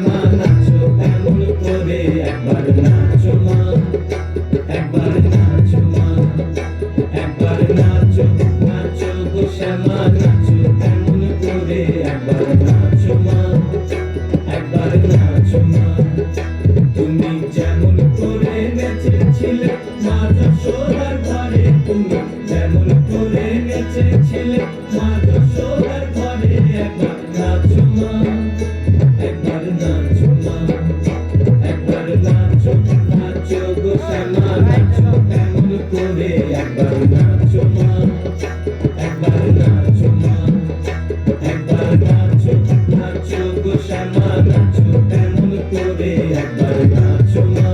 শ্যামা নাচো এমন করে, একবার নাচো মা, একবার নাচো মা, একবার নাচো, নাচো গো শ্যামা নাচো এমন করে, একবার নাচো মা, একবার নাচো মা। তুমি যেমন করে নেচেছিলে মা যশোদার ঘরে, তুমি যেমন করে নেচেছিলে মা যশোদার ঘরে, একবার নাচো মা, একবার নাচো মা, একবার নাচো, নাচো গো শ্যামা নাচো এমন করে, একবার নাচো মা, একবার নাচো মা, একবার নাচো, নাচো গো শ্যামা নাচো এমন করে, একবার নাচো মা,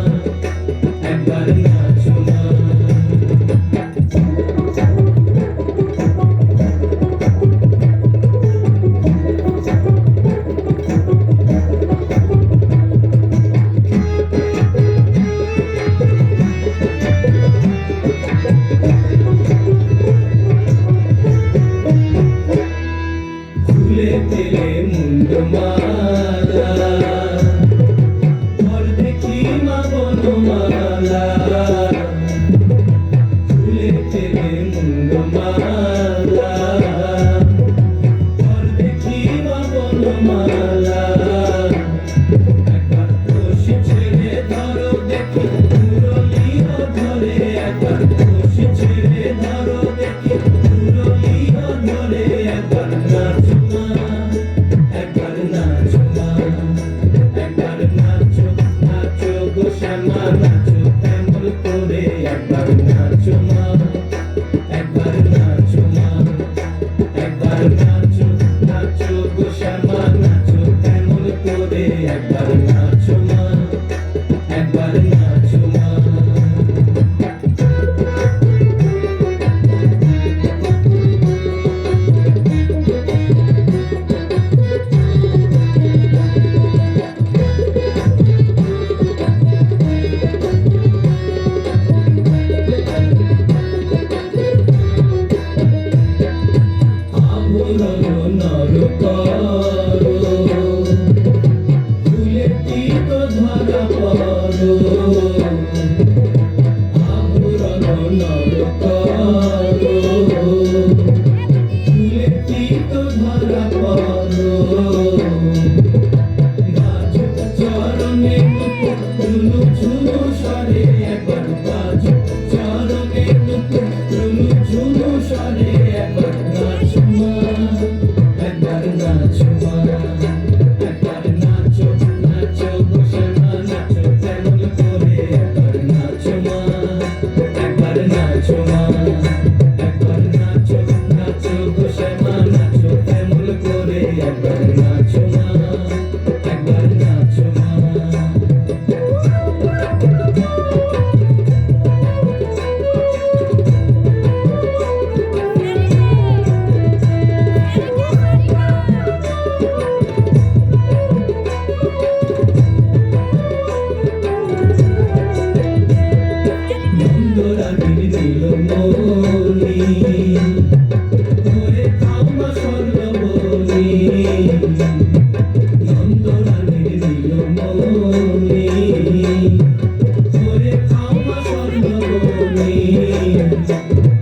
একবার নাচো মা। খুলে দিলে মুন্ডমালা, ঘর দেখি মা বনমালা, খুলে দিলে মুন্ডমালা, ঘর দেখি মা বনমালা। একবার রশি ছেড়ে ধরো দেখি মুরলিও ধরে, একবার রশি ছেড়ে ধরো দেখি মুরলিও ধরে, একবার নাচো মা, একবার নাচো মা, একবার নাচো, নাচো গো শ্যামা নাচো এমন করে, একবার নাচো মা, একবার নাচো মা, একবার নাচো, নাচো গো শ্যামা নাচো এমন করে, একবার নাচো মা, একবার নাচো মা। আভরণ নর করো, ফুলে টিক ধরা পড়ো, আভরণ নর করো, ফুলে টিক ধরা পড়ো। বাজো চরণে নুপুর ঝুনু ঝুনু স্বরে, একবার বাজো চরণে নুপুর ঝুনু ঝুনু স্বরে, একবার নাচো মা, একবার নাচো মা, একবার নাচো, নাচো গো শ্যামা নাচো এমন করে, একবার নাচো মা, একবার নাচো মা, একবার নাচো, নাচো গো শ্যামা নাচো এমন করে, একবার নাচো মা, একবার নাচো মা। নন্দরানীর নীলমণি হয়ে খামা স্বর্ণবনি, নন্দরানীর নীলমণি হয়ে খামা স্বর্ণবনি।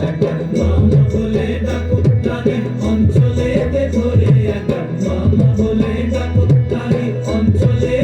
একবার মামা বলে ডাকো রানীর অঞ্চলে ধরে, একবার মামা বলে ডাকো রানীর অঞ্চলে